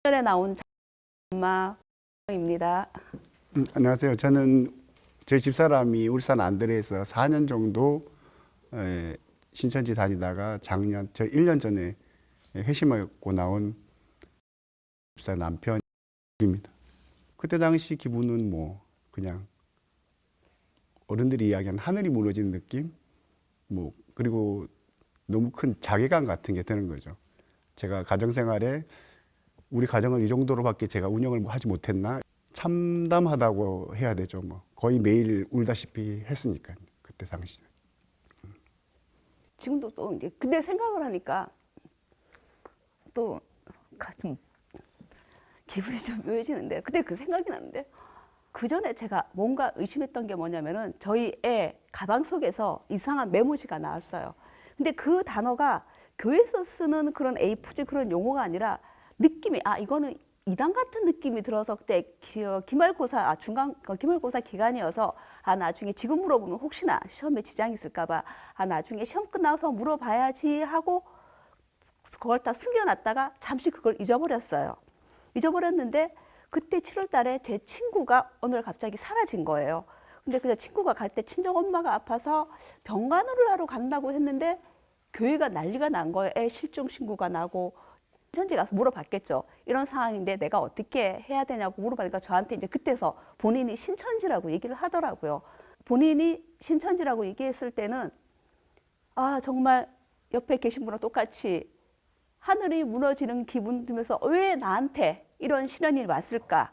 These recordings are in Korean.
전에 나온 엄마입니다. 안녕하세요. 저는 저희 집사람이 울산 안드레에서 4년 정도 신천지 다니다가 작년, 저 1년 전에 회심하고 나온 집사 남편입니다. 그때 당시 기분은 뭐 그냥 어른들이 이야기하는 하늘이 무너지는 느낌? 뭐 그리고 너무 큰 자괴감 같은 게 드는 거죠. 제가 가정생활에 우리 가정을 이 정도로밖에 제가 운영을 하지 못했나? 참담하다고 해야 되죠. 뭐 거의 매일 울다시피 했으니까요. 그때 당시는. 지금도 또 이제 근데 생각을 하니까 또 가끔 기분이 좀 묘해지는데 그때 그 생각이 나는데 그 전에 제가 뭔가 의심했던 게 뭐냐면은 저희 애 가방 속에서 이상한 메모지가 나왔어요. 근데 그 단어가 교회에서 쓰는 그런 A4지 그런 용어가 아니라 느낌이 이거는 이단 같은 느낌이 들어서 그때 기말고사 중간 기말고사 기간이어서 나중에 지금 물어보면 혹시나 시험에 지장이 있을까봐 나중에 시험 끝나서 물어봐야지 하고 그걸 다 숨겨놨다가 잠시 그걸 잊어버렸어요. 잊어버렸는데 그때 7월 달에 제 친구가 오늘 갑자기 사라진 거예요. 근데 그 친구가 갈 때 친정 엄마가 아파서 병간호를 하러 간다고 했는데 교회가 난리가 난 거예요. 애 실종 신고가 나고 신천지 가서 물어봤겠죠. 이런 상황인데 내가 어떻게 해야 되냐고 물어보니까 저한테 이제 그때서 본인이 신천지라고 얘기를 하더라고요. 본인이 신천지라고 얘기했을 때는 정말 옆에 계신 분과 똑같이 하늘이 무너지는 기분 들면서 왜 나한테 이런 시련이 왔을까?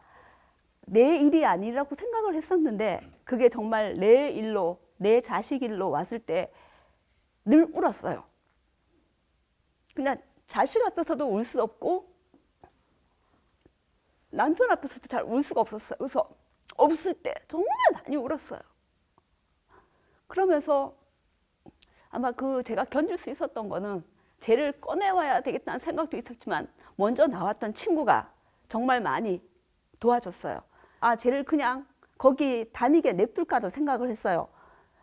내 일이 아니라고 생각을 했었는데 그게 정말 내 일로 내 자식 일로 왔을 때 늘 울었어요. 그냥 자식 앞에서도 울 수 없고 남편 앞에서도 잘 울 수가 없었어요. 그래서 없을 때 정말 많이 울었어요. 그러면서 아마 제가 견딜 수 있었던 거는 쟤를 꺼내와야 되겠다는 생각도 있었지만 먼저 나왔던 친구가 정말 많이 도와줬어요. 쟤를 그냥 거기 다니게 냅둘까도 생각을 했어요.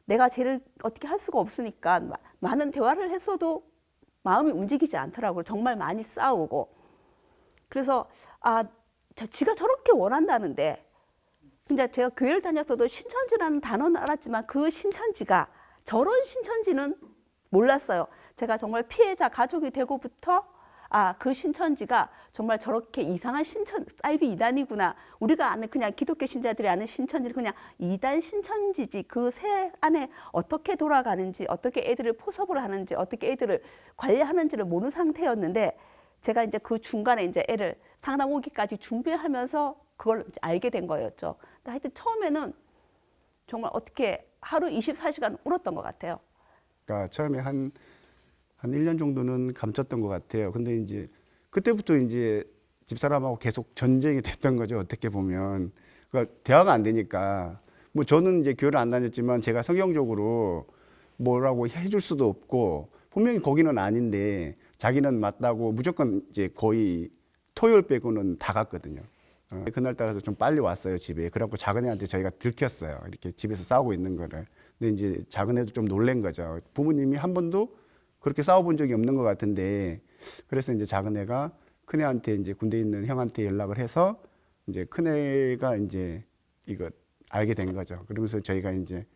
내가 쟤를 어떻게 할 수가 없으니까 많은 대화를 했어도 마음이 움직이지 않더라고요. 정말 많이 싸우고. 그래서 지가 저렇게 원한다는데 근데 제가 교회를 다녔어도 신천지라는 단어는 알았지만 그 신천지가 저런 신천지는 몰랐어요. 제가 정말 피해자 가족이 되고부터 그 신천지가 정말 저렇게 이상한 사이비 이단이구나. 우리가 아는 그냥 기독교 신자들이 아는 신천지는 그냥 이단 신천지지. 그 새 안에 어떻게 돌아가는지, 어떻게 애들을 포섭을 하는지, 어떻게 애들을 관리하는지를 모르는 상태였는데 제가 이제 그 중간에 이제 애를 상담 오기까지 준비하면서 그걸 이제 알게 된 거였죠. 근데 하여튼 처음에는 정말 어떻게 하루 24시간 울었던 것 같아요. 그러니까 처음에 한 1년 정도는 감췄던 것 같아요. 근데 이제 그때부터 이제 집사람하고 계속 전쟁이 됐던 거죠. 어떻게 보면. 그러니까 대화가 안 되니까. 뭐 저는 이제 교회를 안 다녔지만 제가 성경적으로 뭐라고 해줄 수도 없고 분명히 거기는 아닌데 자기는 맞다고 무조건 이제 거의 토요일 빼고는 다 갔거든요. 그날 따라서 좀 빨리 왔어요, 집에. 그래갖고 작은 애한테 저희가 들켰어요. 이렇게 집에서 싸우고 있는 거를. 근데 이제 작은 애도 좀 놀란 거죠. 부모님이 한 번도 그렇게 싸워본 적이 없는 것 같은데 그래서 이제 작은 애가 큰 애한테 이제 군대에 있는 형한테 연락을 해서 이제 큰 애가 이제 이거 알게 된 거죠. 그러면서 저희가 이제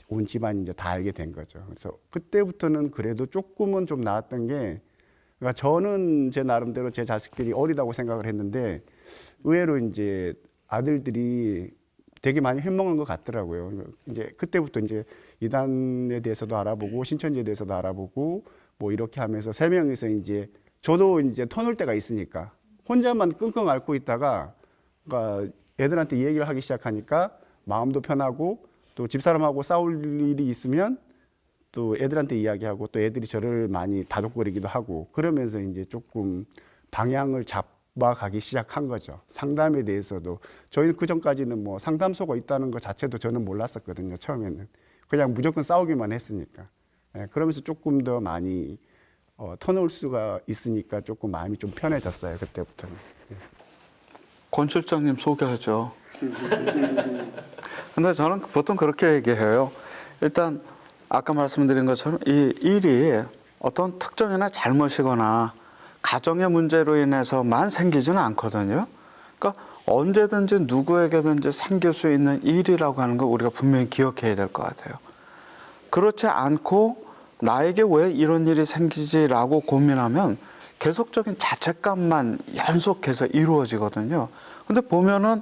온 집안이 이제 다 알게 된 거죠. 그래서 그때부터는 그래도 조금은 좀 나았던 게 그러니까 저는 제 나름대로 제 자식들이 어리다고 생각을 했는데 의외로 이제 아들들이 되게 많이 현명한 것 같더라고요. 이제 그때부터 이제 이단에 대해서도 알아보고 신천지에 대해서도 알아보고 뭐 이렇게 하면서 세 명이서 이제 저도 이제 터널 때가 있으니까 혼자만 끙끙 앓고 있다가 그러니까 애들한테 얘기를 하기 시작하니까 마음도 편하고 또 집사람하고 싸울 일이 있으면 또 애들한테 이야기하고 또 애들이 저를 많이 다독거리기도 하고 그러면서 이제 조금 방향을 잡아가기 시작한 거죠. 상담에 대해서도 저희는 그 전까지는 뭐 상담소가 있다는 것 자체도 저는 몰랐었거든요. 처음에는 그냥 무조건 싸우기만 했으니까. 그러면서 조금 더 많이 터놓을 수가 있으니까 조금 마음이 좀 편해졌어요. 그때부터는. 권 실장님 소개하죠. 근데 저는 보통 그렇게 얘기해요. 일단 아까 말씀드린 것처럼 이 일이 어떤 특정이나 잘못이거나 가정의 문제로 인해서만 생기지는 않거든요. 그러니까 언제든지 누구에게든지 생길 수 있는 일이라고 하는 걸 우리가 분명히 기억해야 될 것 같아요. 그렇지 않고 나에게 왜 이런 일이 생기지라고 고민하면 계속적인 자책감만 연속해서 이루어지거든요. 근데 보면은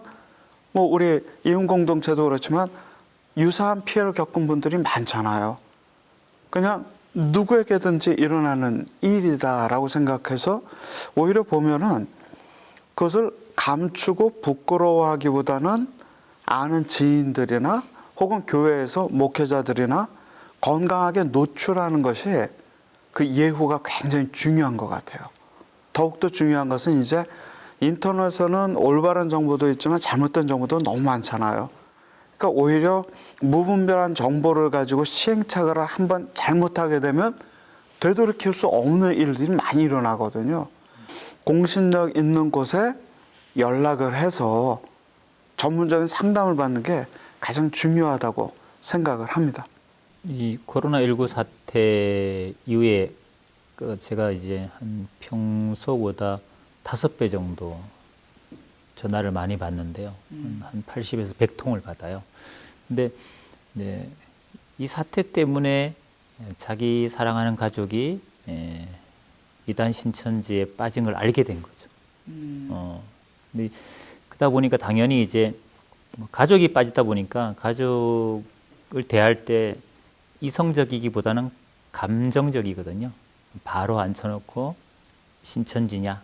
뭐 우리 이혼 공동체도 그렇지만 유사한 피해를 겪은 분들이 많잖아요. 그냥 누구에게든지 일어나는 일이다라고 생각해서 오히려 보면은 그것을 감추고 부끄러워하기보다는 아는 지인들이나 혹은 교회에서 목회자들이나 건강하게 노출하는 것이 그 예후가 굉장히 중요한 것 같아요. 더욱더 중요한 것은 이제 인터넷에는 올바른 정보도 있지만 잘못된 정보도 너무 많잖아요. 그러니까 오히려 무분별한 정보를 가지고 시행착오를 한번 잘못하게 되면 되돌이킬 수 없는 일들이 많이 일어나거든요. 공신력 있는 곳에 연락을 해서 전문적인 상담을 받는 게 가장 중요하다고 생각을 합니다. 이 코로나19 사태 이후에 제가 이제 한 평소보다 5배 정도 전화를 많이 받는데요. 한 80에서 100통을 받아요. 근데 이제 이 사태 때문에 자기 사랑하는 가족이 이단 신천지에 빠진 걸 알게 된 거죠. 근데 그러다 보니까 당연히 이제 가족이 빠지다 보니까 가족을 대할 때 이성적이기보다는 감정적이거든요. 바로 앉혀놓고 신천지냐,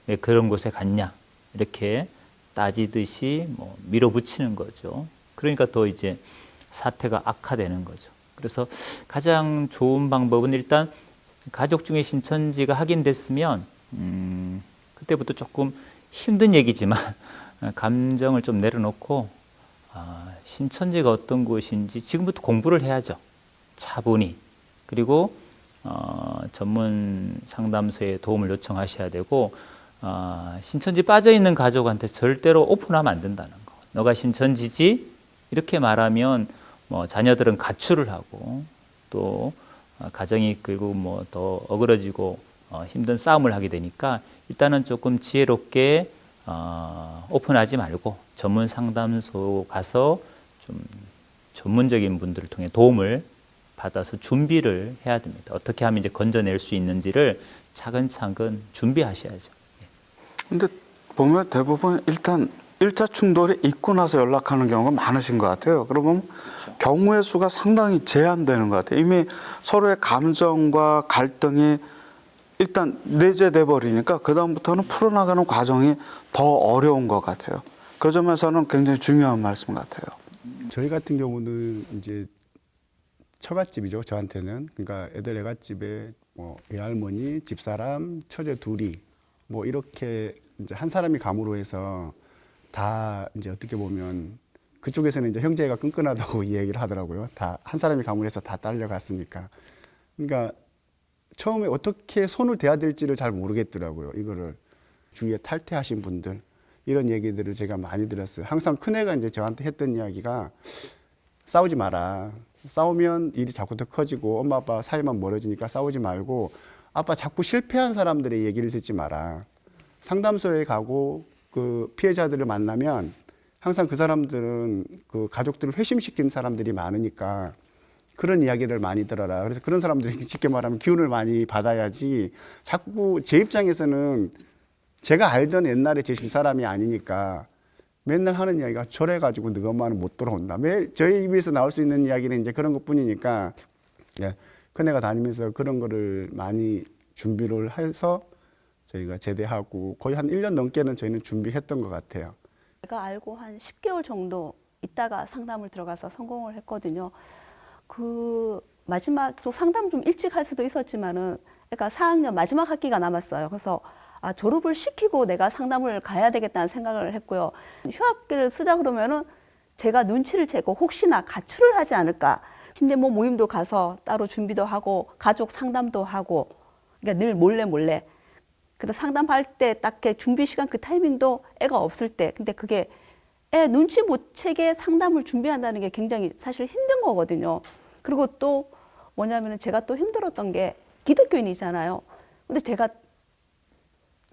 왜 그런 곳에 갔냐 이렇게 따지듯이 뭐 밀어붙이는 거죠. 그러니까 더 이제 사태가 악화되는 거죠. 그래서 가장 좋은 방법은 일단 가족 중에 신천지가 확인됐으면 그때부터 조금 힘든 얘기지만 감정을 좀 내려놓고 신천지가 어떤 곳인지 지금부터 공부를 해야죠. 차분히. 그리고 전문 상담소에 도움을 요청하셔야 되고 신천지 빠져있는 가족한테 절대로 오픈하면 안 된다는 거. 너가 신천지지? 이렇게 말하면 뭐 자녀들은 가출을 하고 또 가정이 그리고 뭐 더 어그러지고 힘든 싸움을 하게 되니까 일단은 조금 지혜롭게 오픈하지 말고 전문 상담소 가서 좀 전문적인 분들을 통해 도움을 받아서 준비를 해야 됩니다. 어떻게 하면 이제 건져낼 수 있는지를 차근차근 준비하셔야죠. 근데 보면 대부분 일단 1차 충돌이 있고 나서 연락하는 경우가 많으신 것 같아요. 그러면 경우의 수가 상당히 제한되는 것 같아요. 이미 서로의 감정과 갈등이 일단 내재돼 버리니까 그다음부터는 풀어나가는 과정이 더 어려운 것 같아요. 그 점에서는 굉장히 중요한 말씀 같아요. 저희 같은 경우는 이제 처갓집이죠. 저한테는. 그러니까 애들 애갓집에 뭐 외할머니, 집사람, 처제 둘이 뭐 이렇게 이제 한 사람이 감으로 해서 다 이제 어떻게 보면 그쪽에서는 이제 형제가 끈끈하다고 이 얘기를 하더라고요. 다 한 사람이 감으로 해서 다 딸려갔으니까. 그러니까 처음에 어떻게 손을 대야 될지를 잘 모르겠더라고요. 이거를 주위에 탈퇴하신 분들 이런 얘기들을 제가 많이 들었어요. 항상 큰애가 이제 저한테 했던 이야기가 싸우지 마라. 싸우면 일이 자꾸 더 커지고 엄마 아빠 사이만 멀어지니까 싸우지 말고 아빠 자꾸 실패한 사람들의 얘기를 듣지 마라. 상담소에 가고 그 피해자들을 만나면 항상 그 사람들은 그 가족들을 회심시킨 사람들이 많으니까 그런 이야기를 많이 들어라. 그래서 그런 사람들이 쉽게 말하면 기운을 많이 받아야지 자꾸 제 입장에서는 제가 알던 옛날에 제 집사람이 아니니까 맨날 하는 이야기가 저래가지고 너가 엄마는 못 돌아온다. 매일 저희 입에서 나올 수 있는 이야기는 이제 그런 것 뿐이니까 예, 큰애가 다니면서 그런 거를 많이 준비를 해서 저희가 제대하고 거의 한 1년 넘게는 저희는 준비했던 것 같아요. 제가 알고 한 10개월 정도 있다가 상담을 들어가서 성공을 했거든요. 그 마지막 좀 상담 좀 일찍 할 수도 있었지만은 그러니까 4학년 마지막 학기가 남았어요. 그래서 졸업을 시키고 내가 상담을 가야 되겠다는 생각을 했고요. 휴학기를 쓰자 그러면은 제가 눈치를 채고 혹시나 가출을 하지 않을까. 신대모 모임도 가서 따로 준비도 하고 가족 상담도 하고 그러니까 늘 몰래. 그래서 상담할 때 딱 준비 시간 그 타이밍도 애가 없을 때. 근데 그게 애 눈치 못 채게 상담을 준비한다는 게 굉장히 사실 힘든 거거든요. 그리고 또 뭐냐면은 제가 또 힘들었던 게 기독교인이잖아요. 근데 제가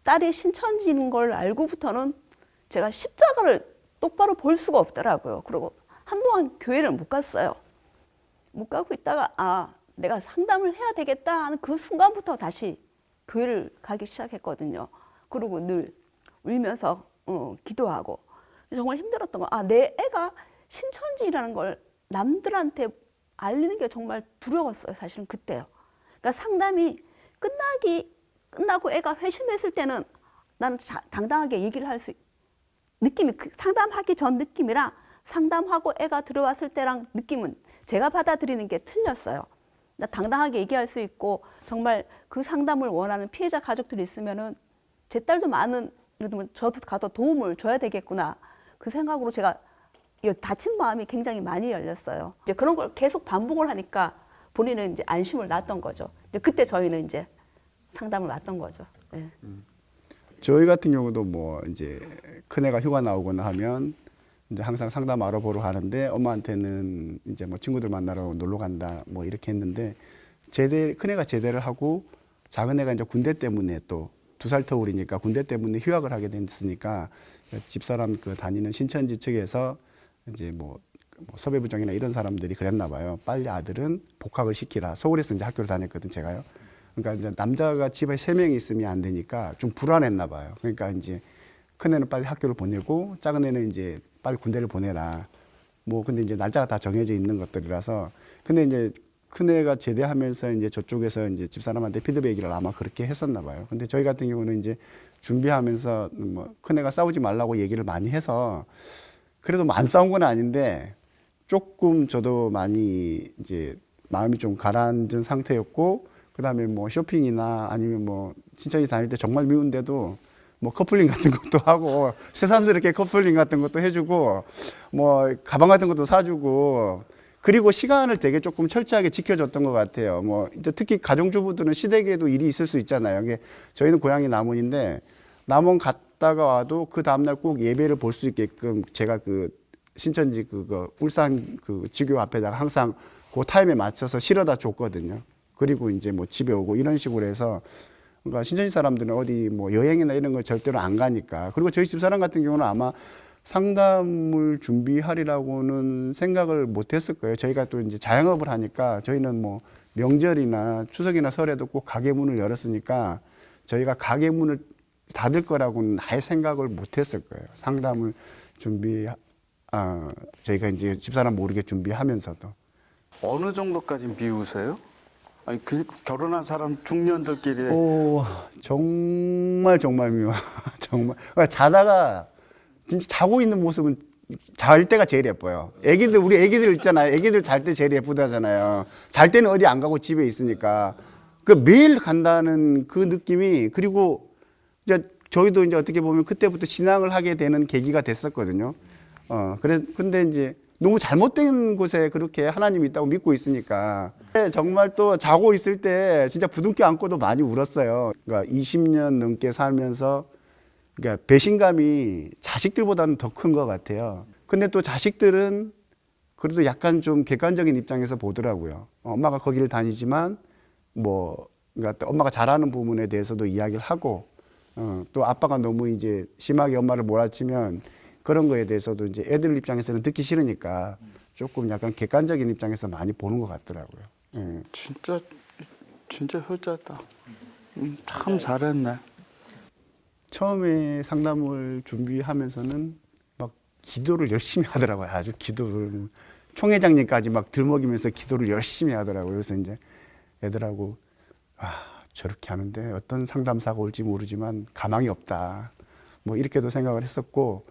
딸이 신천지인 걸 알고부터는 제가 십자가를 똑바로 볼 수가 없더라고요. 그리고 한동안 교회를 못 갔어요. 못 가고 있다가 내가 상담을 해야 되겠다 하는 그 순간부터 다시 교회를 가기 시작했거든요. 그리고 늘 울면서 기도하고 정말 힘들었던 거. 내 애가 신천지라는 걸 남들한테 알리는 게 정말 두려웠어요. 사실은 그때요. 그러니까 상담이 끝나고 애가 회심했을 때는 나는 당당하게 얘기를 할 수 느낌이 상담하기 전 느낌이랑 상담하고 애가 들어왔을 때랑 느낌은 제가 받아들이는 게 틀렸어요. 나 당당하게 얘기할 수 있고 정말 그 상담을 원하는 피해자 가족들이 있으면은 제 딸도 많은 예를 들면 저도 가서 도움을 줘야 되겠구나 그 생각으로 제가 이 다친 마음이 굉장히 많이 열렸어요. 이제 그런 걸 계속 반복을 하니까 본인은 이제 안심을 놨던 거죠. 이제 그때 저희는 이제 상담을 놨던 거죠. 네. 저희 같은 경우도 뭐 이제 큰애가 휴가 나오거나 하면 이제 항상 상담 알아보러 가는데 엄마한테는 이제 뭐 친구들 만나러 놀러 간다 뭐 이렇게 했는데 큰애가 제대를 하고 작은애가 이제 군대 때문에 또 2살 터울이니까 군대 때문에 휴학을 하게 됐으니까 집사람 그 다니는 신천지 측에서 이제 뭐 섭외부장이나 이런 사람들이 그랬나 봐요. 빨리 아들은 복학을 시키라. 서울에서 이제 학교를 다녔거든 제가요. 그러니까 이제 남자가 집에 3명이 있으면 안 되니까 좀 불안했나 봐요. 그러니까 이제 큰애는 빨리 학교를 보내고 작은애는 이제 빨리 군대를 보내라. 뭐 근데 이제 날짜가 다 정해져 있는 것들이라서 근데 이제 큰애가 제대하면서 이제 저쪽에서 이제 집사람한테 피드백을 아마 그렇게 했었나 봐요. 근데 저희 같은 경우는 이제 준비하면서 뭐 큰애가 싸우지 말라고 얘기를 많이 해서 그래도 뭐 안 싸운 건 아닌데 조금 저도 많이 이제 마음이 좀 가라앉은 상태였고 그다음에 뭐 쇼핑이나 아니면 뭐 친척이 다닐 때 정말 미운데도 뭐 커플링 같은 것도 하고 새삼스럽게 커플링 같은 것도 해주고 뭐 가방 같은 것도 사주고 그리고 시간을 되게 조금 철저하게 지켜줬던 것 같아요. 뭐 이제 특히 가정주부들은 시댁에도 일이 있을 수 있잖아요. 이게 저희는 고향이 남원인데 남원 갔다가 와도 그 다음날 꼭 예배를 볼 수 있게끔 제가 그 신천지 그거 울산 그 지교 앞에다가 항상 그 타임에 맞춰서 실어다 줬거든요. 그리고 이제 뭐 집에 오고 이런 식으로 해서 그러니까 신천지 사람들은 어디 뭐 여행이나 이런 걸 절대로 안 가니까 그리고 저희 집사람 같은 경우는 아마 상담을 준비하리라고는 생각을 못 했을 거예요. 저희가 또 이제 자영업을 하니까 저희는 뭐 명절이나 추석이나 설에도 꼭 가게 문을 열었으니까 저희가 가게 문을 닫을 거라고는 아예 생각을 못 했을 거예요. 상담을 저희가 이제 집사람 모르게 준비하면서도. 어느 정도까지 미우세요? 아니 그 결혼한 사람 중년들끼리 정말 미워. 정말 그러니까 자다가 진짜 자고 있는 모습은 잘 때가 제일 예뻐요. 우리 애기들 있잖아요. 애기들 잘 때 제일 예쁘다잖아요. 잘 때는 어디 안 가고 집에 있으니까 그 매일 간다는 그 느낌이 그리고 이제 저희도 이제 어떻게 보면 그때부터 신앙을 하게 되는 계기가 됐었거든요. 근데 이제 너무 잘못된 곳에 그렇게 하나님이 있다고 믿고 있으니까 정말 또 자고 있을 때 진짜 부둥켜 안고도 많이 울었어요. 그러니까 20년 넘게 살면서 그러니까 배신감이 자식들보다는 더 큰 것 같아요. 근데 또 자식들은 그래도 약간 좀 객관적인 입장에서 보더라고요. 엄마가 거기를 다니지만 뭐 그러니까 또 엄마가 잘하는 부분에 대해서도 이야기를 하고 또 아빠가 너무 이제 심하게 엄마를 몰아치면 그런 거에 대해서도 이제 애들 입장에서는 듣기 싫으니까 조금 약간 객관적인 입장에서 많이 보는 것 같더라고요. 진짜 효자다. 참 잘했네. 처음에 상담을 준비하면서는 막 기도를 열심히 하더라고요. 아주 기도를 총회장님까지 막 들먹이면서 기도를 열심히 하더라고요. 그래서 이제 애들하고 저렇게 하는데 어떤 상담사가 올지 모르지만 가망이 없다. 뭐 이렇게도 생각을 했었고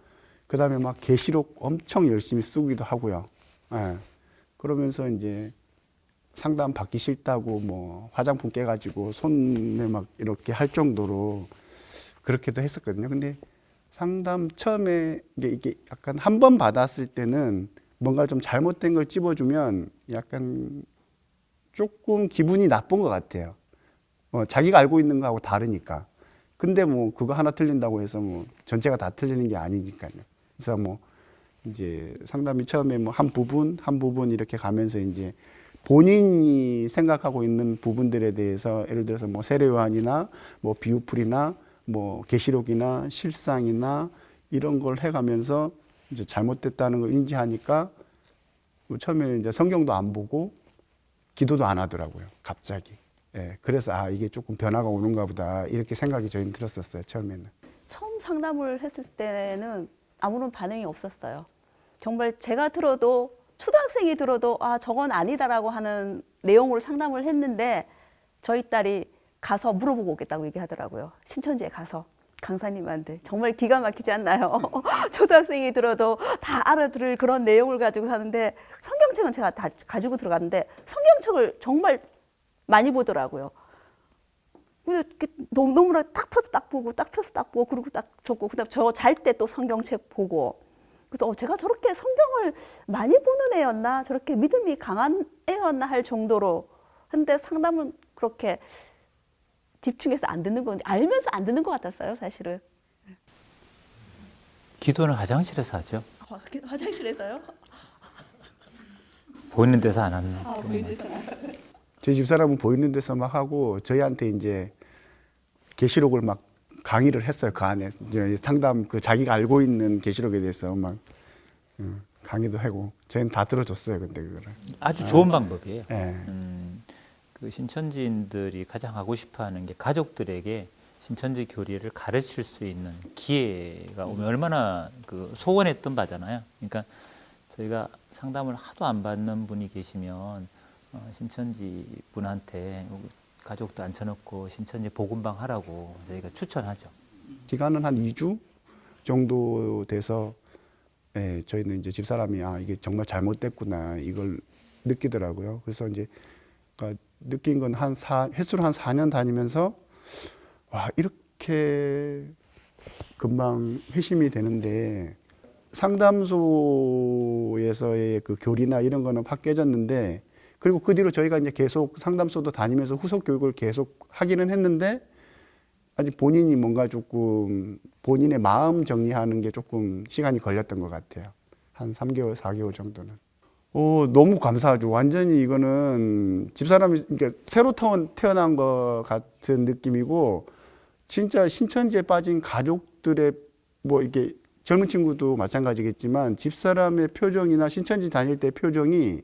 그다음에 막 계시록 엄청 열심히 쓰기도 하고요. 그러면서 이제 상담 받기 싫다고 뭐 화장품 깨가지고 손에 막 이렇게 할 정도로 그렇게도 했었거든요. 근데 상담 처음에 이게 약간 한 번 받았을 때는 뭔가 좀 잘못된 걸 찝어주면 약간 조금 기분이 나쁜 것 같아요. 자기가 알고 있는 거하고 다르니까. 근데 뭐 그거 하나 틀린다고 해서 뭐 전체가 다 틀리는 게 아니니까요. 그래서 뭐 이제 상담이 처음에 뭐 한 부분 이렇게 가면서 이제 본인이 생각하고 있는 부분들에 대해서 예를 들어서 뭐 세례요한이나 뭐 비유풀이나 뭐 계시록이나 실상이나 이런 걸 해가면서 이제 잘못됐다는 걸 인지하니까 처음에 이제 성경도 안 보고 기도도 안 하더라고요. 갑자기. 예, 그래서 아 이게 조금 변화가 오는가 보다 이렇게 생각이 저희는 들었었어요. 처음에는. 처음 상담을 했을 때는 아무런 반응이 없었어요. 정말 제가 들어도 초등학생이 들어도 아 저건 아니다라고 하는 내용으로 상담을 했는데 저희 딸이 가서 물어보고 오겠다고 얘기하더라고요. 신천지에 가서 강사님한테. 정말 기가 막히지 않나요? 초등학생이 들어도 다 알아들을 그런 내용을 가지고 하는데 성경책은 제가 다 가지고 들어갔는데 성경책을 정말 많이 보더라고요. 근데 너무나 딱 펴서 딱 보고 딱 펴서 딱 보고 그리고 딱 적고 그다음 저 잘 때 또 성경책 보고 그래서 제가 저렇게 성경을 많이 보는 애였나 저렇게 믿음이 강한 애였나 할 정도로 근데 상담은 그렇게 집중해서 안 듣는 건데 알면서 안 듣는 것 같았어요 사실은. 기도는 화장실에서 하죠. 화장실에서요? 보이는 데서 안 하는. 저희 집사람은 보이는 데서 막 하고 저희한테 이제 계시록을 막 강의를 했어요. 그 안에 이제 상담 그 자기가 알고 있는 계시록에 대해서 막 강의도 하고 저희는 다 들어줬어요. 근데 그거를 아주 좋은 방법이에요. 예. 그 신천지인들이 가장 하고 싶어하는 게 가족들에게 신천지 교리를 가르칠 수 있는 기회가 오면 얼마나 그 소원했던 바잖아요. 그러니까 저희가 상담을 하도 안 받는 분이 계시면 신천지 분한테 가족도 앉혀놓고 신천지 복음방 하라고 저희가 추천하죠. 기간은 한 2주 정도 돼서 예, 저희는 이제 집사람이 아 이게 정말 잘못됐구나 이걸 느끼더라고요. 그래서 이제 그러니까 느낀 건 횟수로 한 4년 다니면서 와 이렇게 금방 회심이 되는데 상담소에서의 그 교리나 이런 거는 확 깨졌는데 그리고 그 뒤로 저희가 이제 계속 상담소도 다니면서 후속 교육을 계속 하기는 했는데 아직 본인이 뭔가 조금 본인의 마음 정리하는 게 조금 시간이 걸렸던 것 같아요. 한 3개월, 4개월 정도는. 너무 감사하죠. 완전히 이거는 집사람이 그러니까 새로 태어난 것 같은 느낌이고 진짜 신천지에 빠진 가족들의 뭐 이렇게 젊은 친구도 마찬가지겠지만 집사람의 표정이나 신천지 다닐 때 표정이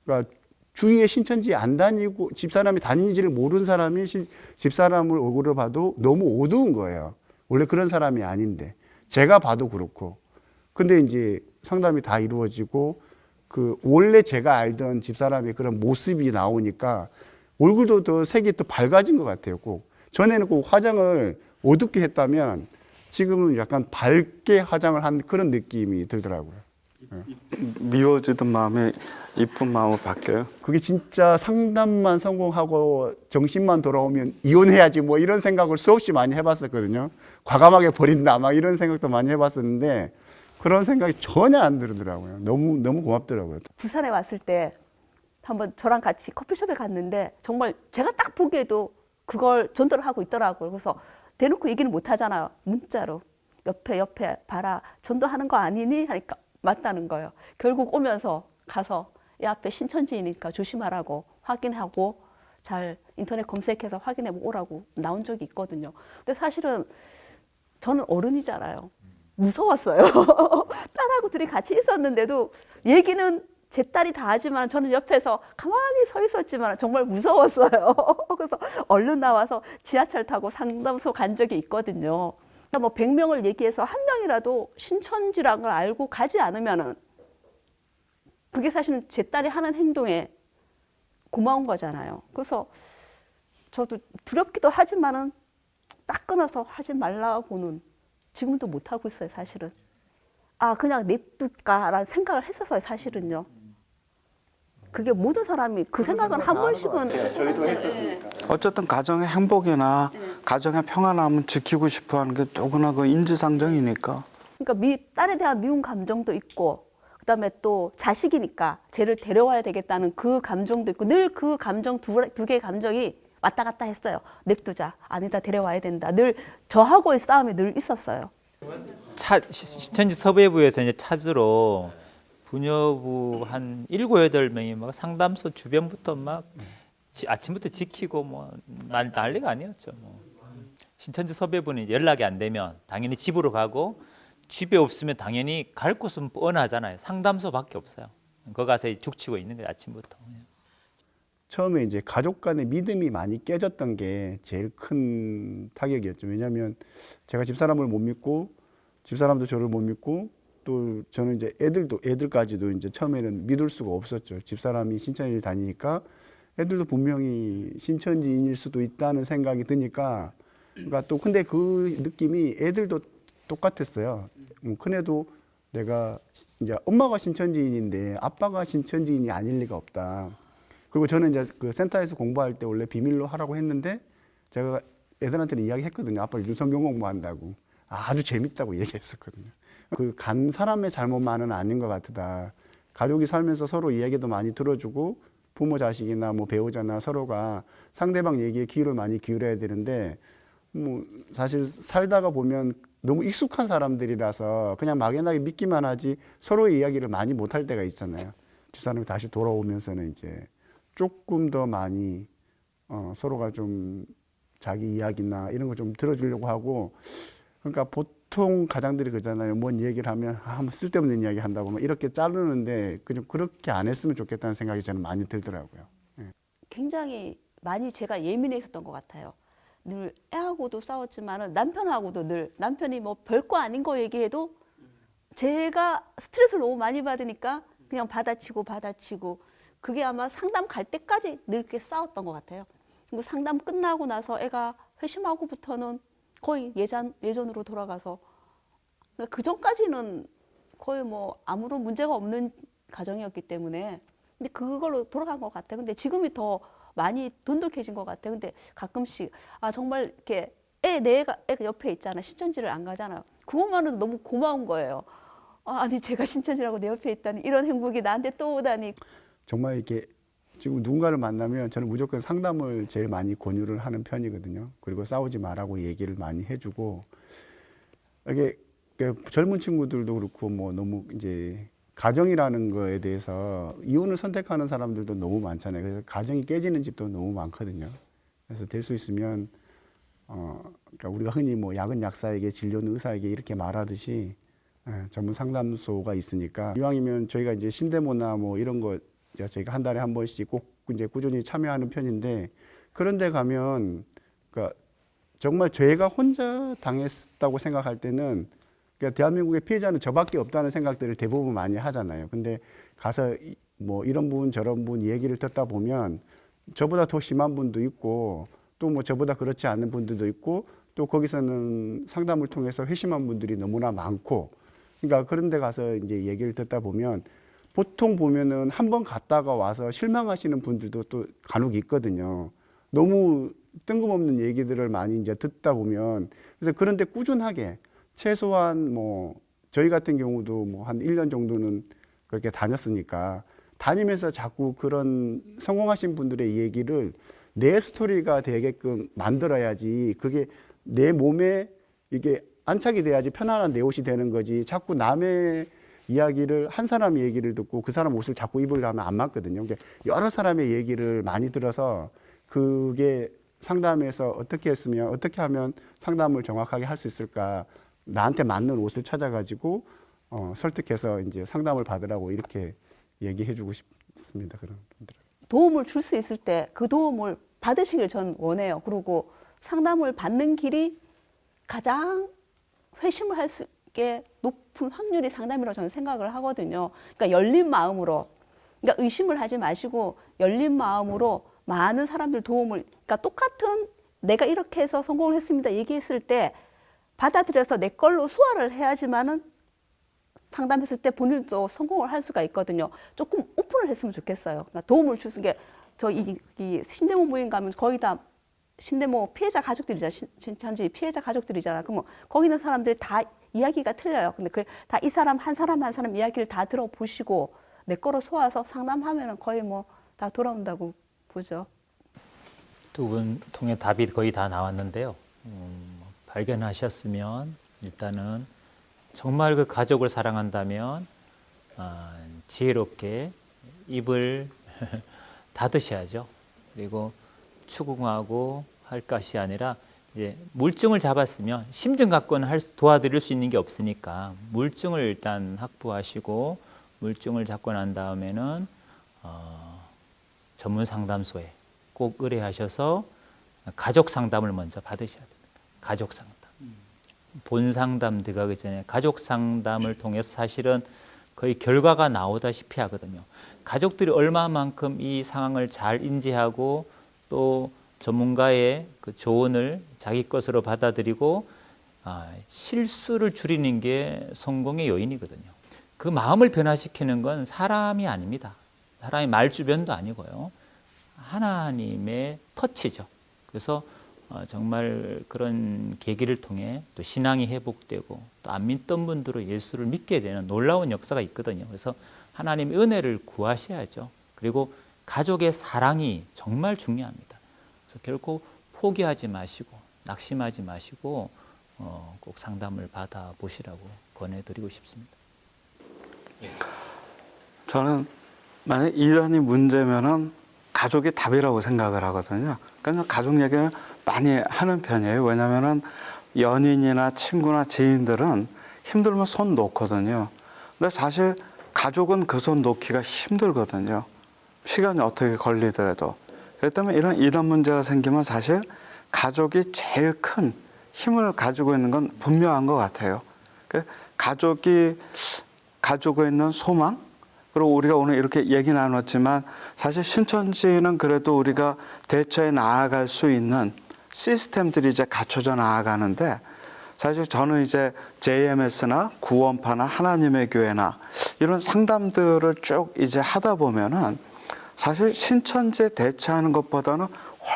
그러니까 주위에 신천지 안 다니고 집사람이 다니지를 모르는 사람이 집사람을 얼굴을 봐도 너무 어두운 거예요. 원래 그런 사람이 아닌데 제가 봐도 그렇고 근데 이제 상담이 다 이루어지고 그 원래 제가 알던 집사람의 그런 모습이 나오니까 얼굴도 더 색이 더 밝아진 것 같아요. 꼭 전에는 꼭 화장을 어둡게 했다면 지금은 약간 밝게 화장을 한 그런 느낌이 들더라고요. 미워지던 마음이 이쁜 마음으로 바뀌어요. 그게 진짜 상담만 성공하고 정신만 돌아오면 이혼해야지 뭐 이런 생각을 수없이 많이 해봤었거든요. 과감하게 버린다 막 이런 생각도 많이 해봤었는데 그런 생각이 전혀 안 들더라고요. 너무 고맙더라고요. 부산에 왔을 때 한번 저랑 같이 커피숍에 갔는데 정말 제가 딱 보기에도 그걸 전도를 하고 있더라고요. 그래서 대놓고 얘기는 못 하잖아요. 문자로 옆에 봐라 전도하는 거 아니니? 하니까 맞다는 거예요. 결국 오면서 가서 이 앞에 신천지니까 조심하라고 확인하고 잘 인터넷 검색해서 확인해 오라고 나온 적이 있거든요. 근데 사실은 저는 어른이잖아요. 무서웠어요. 딸하고 둘이 같이 있었는데도 얘기는 제 딸이 다 하지만 저는 옆에서 가만히 서 있었지만 정말 무서웠어요. 그래서 얼른 나와서 지하철 타고 상담소 간 적이 있거든요. 뭐 100명을 얘기해서 한 명이라도 신천지라는 걸 알고 가지 않으면은 그게 사실은 제 딸이 하는 행동에 고마운 거잖아요. 그래서 저도 두렵기도 하지만은 딱 끊어서 하지 말라고는 지금도 못 하고 있어요, 사실은. 아, 그냥 냅둘까라는 생각을 했었어요, 사실은요. 그게 모든 사람이 그 생각은 한 번씩은 저희도 했었으니까. 어쨌든 가정의 행복이나 가정의 평안함을 지키고 싶어하는 게 누구나 그 인지상정이니까. 그러니까 딸에 대한 미운 감정도 있고 그다음에 또 자식이니까 쟤를 데려와야 되겠다는 그 감정도 있고 늘 그 감정 두 개의 감정이 왔다 갔다 했어요. 냅두자. 아니다. 데려와야 된다. 늘 저하고의 싸움이 늘 있었어요. 신천지 섭외부에서 이제 찾으러 부녀부 한 7, 8명이 막 상담소 주변부터 막 아침부터 지키고 뭐 난리가 아니었죠. 뭐. 신천지 섭외분이 연락이 안 되면 당연히 집으로 가고 집에 없으면 당연히 갈 곳은 뻔하잖아요. 상담소밖에 없어요. 거기 가서 죽치고 있는 거예요, 아침부터. 처음에 이제 가족 간의 믿음이 많이 깨졌던 게 제일 큰 타격이었죠. 왜냐하면 제가 집사람을 못 믿고 집사람도 저를 못 믿고 또 저는 이제 애들까지도 이제 처음에는 믿을 수가 없었죠. 집사람이 신천지를 다니니까 애들도 분명히 신천지인일 수도 있다는 생각이 드니까 그러니까 또 근데 그 느낌이 애들도 똑같았어요. 큰애도 내가 이제 엄마가 신천지인인데 아빠가 신천지인이 아닐 리가 없다. 그리고 저는 이제 그 센터에서 공부할 때 원래 비밀로 하라고 했는데 제가 애들한테는 이야기했거든요. 아빠 요즘 성경 공부한다고. 아주 재밌다고 얘기했었거든요. 그 간 사람의 잘못만은 아닌 것 같다. 가족이 살면서 서로 이야기도 많이 들어주고 부모 자식이나 뭐 배우자나 서로가 상대방 얘기에 귀를 많이 기울여야 되는데 뭐 사실 살다가 보면 너무 익숙한 사람들이라서 그냥 막연하게 믿기만 하지 서로의 이야기를 많이 못할 때가 있잖아요. 집사람이 다시 돌아오면서는 이제 조금 더 많이 서로가 좀 자기 이야기나 이런 거 좀 들어주려고 하고 그러니까 보통 가장들이 그러잖아요. 뭔 얘기를 하면 뭐 쓸데없는 이야기 한다고 막 이렇게 자르는데 그냥 그렇게 안 했으면 좋겠다는 생각이 저는 많이 들더라고요. 굉장히 많이 제가 예민해 있었던 것 같아요. 늘 애하고도 싸웠지만은 남편하고도 늘 남편이 뭐 별거 아닌 거 얘기해도 제가 스트레스를 너무 많이 받으니까 그냥 받아치고 그게 아마 상담 갈 때까지 늘 이렇게 싸웠던 것 같아요. 그리고 상담 끝나고 나서 애가 회심하고부터는 거의 예전으로 돌아가서 그 전까지는 거의 뭐 아무런 문제가 없는 가정이었기 때문에 근데 그걸로 돌아간 것 같아요. 근데 지금이 더 많이 돈독해진 것 같아요. 근데 가끔씩 정말 이렇게 애가 옆에 있잖아. 신천지를 안 가잖아요. 그것만은 너무 고마운 거예요. 아니 제가 신천지라고 내 옆에 있다니 이런 행복이 나한테 또 오다니. 정말 이렇게 지금 누군가를 만나면 저는 무조건 상담을 제일 많이 권유를 하는 편이거든요. 그리고 싸우지 말라고 얘기를 많이 해주고 이게 젊은 친구들도 그렇고 뭐 너무 이제 가정이라는 거에 대해서 이혼을 선택하는 사람들도 너무 많잖아요. 그래서 가정이 깨지는 집도 너무 많거든요. 그래서 될 수 있으면 그러니까 우리가 흔히 뭐 약은 약사에게 진료는 의사에게 이렇게 말하듯이 전문 상담소가 있으니까 이왕이면 저희가 이제 신대모나 뭐 이런 거 저희가 한 달에 한 번씩 꼭 이제 꾸준히 참여하는 편인데 그런데 가면 그러니까 정말 저희가 혼자 당했다고 생각할 때는 그러니까 대한민국의 피해자는 저밖에 없다는 생각들을 대부분 많이 하잖아요. 근데 가서 뭐 이런 분 저런 분 얘기를 듣다 보면 저보다 더 심한 분도 있고 또 뭐 저보다 그렇지 않은 분들도 있고 또 거기서는 상담을 통해서 회심한 분들이 너무나 많고 그러니까 그런 데 가서 이제 얘기를 듣다 보면 보통 보면은 한 번 갔다가 와서 실망하시는 분들도 또 간혹 있거든요. 너무 뜬금없는 얘기들을 많이 이제 듣다 보면 그래서 그런데 꾸준하게 최소한 뭐 저희 같은 경우도 뭐 한 1년 정도는 그렇게 다녔으니까 다니면서 자꾸 그런 성공하신 분들의 얘기를 내 스토리가 되게끔 만들어야지 그게 내 몸에 이게 안착이 돼야지 편안한 내 옷이 되는 거지 자꾸 남의 이야기를 한 사람의 얘기를 듣고 그 사람 옷을 자꾸 입으려 하면 안 맞거든요. 그러니까 여러 사람의 얘기를 많이 들어서 그게 상담에서 어떻게 했으면 어떻게 하면 상담을 정확하게 할 수 있을까 나한테 맞는 옷을 찾아가지고 설득해서 이제 상담을 받으라고 이렇게 얘기해주고 싶습니다. 그런 분들. 도움을 줄 수 있을 때 그 도움을 받으시길 전 원해요. 그리고 상담을 받는 길이 가장 회심을 할 수 있게 높은 확률이 상담이라고 저는 생각을 하거든요. 그러니까 열린 마음으로, 그러니까 의심을 하지 마시고 열린 마음으로 많은 사람들 도움을, 그러니까 똑같은 내가 이렇게 해서 성공을 했습니다 얘기했을 때 받아들여서 내 걸로 소화를 해야지만은 상담했을 때 본인도 성공을 할 수가 있거든요. 조금 오픈을 했으면 좋겠어요. 그러니까 도움을 주는 게 저 이 신대모 모임 가면 거의 다 신대모 피해자 가족들이잖아. 신천지 피해자 가족들이잖아. 그럼 거기 있는 사람들이 다 이야기가 틀려요. 근데 그 다 이 사람 한 사람 한 사람 이야기를 다 들어보시고 내 거로 소화해서 상담하면은 거의 뭐 다 돌아온다고 보죠. 두 분 통해 답이 거의 다 나왔는데요. 발견하셨으면 일단은 정말 그 가족을 사랑한다면 지혜롭게 입을 닫으셔야죠. 그리고 추궁하고 할 것이 아니라 이제 물증을 잡았으면 심증 갖고는 도와드릴 수 있는 게 없으니까 물증을 일단 확보하시고 물증을 잡고 난 다음에는 전문 상담소에 꼭 의뢰하셔서 가족 상담을 먼저 받으셔야 됩니다. 가족 상담. 본 상담 들어가기 전에 가족 상담을 통해서 사실은 거의 결과가 나오다시피 하거든요. 가족들이 얼마만큼 이 상황을 잘 인지하고 또 전문가의 그 조언을 자기 것으로 받아들이고 실수를 줄이는 게 성공의 요인이거든요. 그 마음을 변화시키는 건 사람이 아닙니다. 사람이 말주변도 아니고요. 하나님의 터치죠. 그래서 정말 그런 계기를 통해 또 신앙이 회복되고 또 안 믿던 분들은 예수를 믿게 되는 놀라운 역사가 있거든요. 그래서 하나님의 은혜를 구하셔야죠. 그리고 가족의 사랑이 정말 중요합니다. 그래서 결코 포기하지 마시고 낙심하지 마시고 꼭 상담을 받아보시라고 권해드리고 싶습니다. 저는 만약 이런이 문제면은 가족이 답이라고 생각을 하거든요. 그러니까 가족 얘기를 많이 하는 편이에요. 왜냐면은 연인이나 친구나 지인들은 힘들면 손 놓거든요. 근데 사실 가족은 그 손 놓기가 힘들거든요. 시간이 어떻게 걸리더라도. 그렇기 때문에 이런 문제가 생기면 사실 가족이 제일 큰 힘을 가지고 있는 건 분명한 것 같아요. 가족이 가지고 있는 소망, 그리고 우리가 오늘 이렇게 얘기 나눴지만 사실 신천지는 그래도 우리가 대처해 나아갈 수 있는 시스템들이 이제 갖춰져 나아가는데 사실 저는 이제 JMS나 구원파나 하나님의 교회나 이런 상담들을 쭉 이제 하다 보면은 사실 신천지에 대처하는 것보다는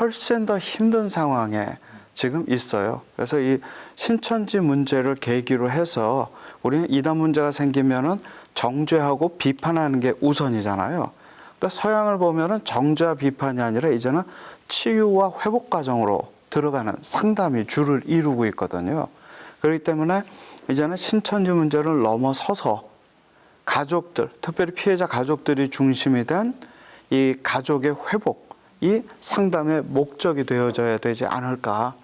훨씬 더 힘든 상황에 지금 있어요. 그래서 이 신천지 문제를 계기로 해서 우리는 이단 문제가 생기면은 정죄하고 비판하는 게 우선이잖아요. 그러니까 서양을 보면은 정죄와 비판이 아니라 이제는 치유와 회복 과정으로 들어가는 상담이 주를 이루고 있거든요. 그렇기 때문에 이제는 신천지 문제를 넘어서서 가족들, 특별히 피해자 가족들이 중심이 된 이 가족의 회복, 이 상담의 목적이 되어져야 되지 않을까.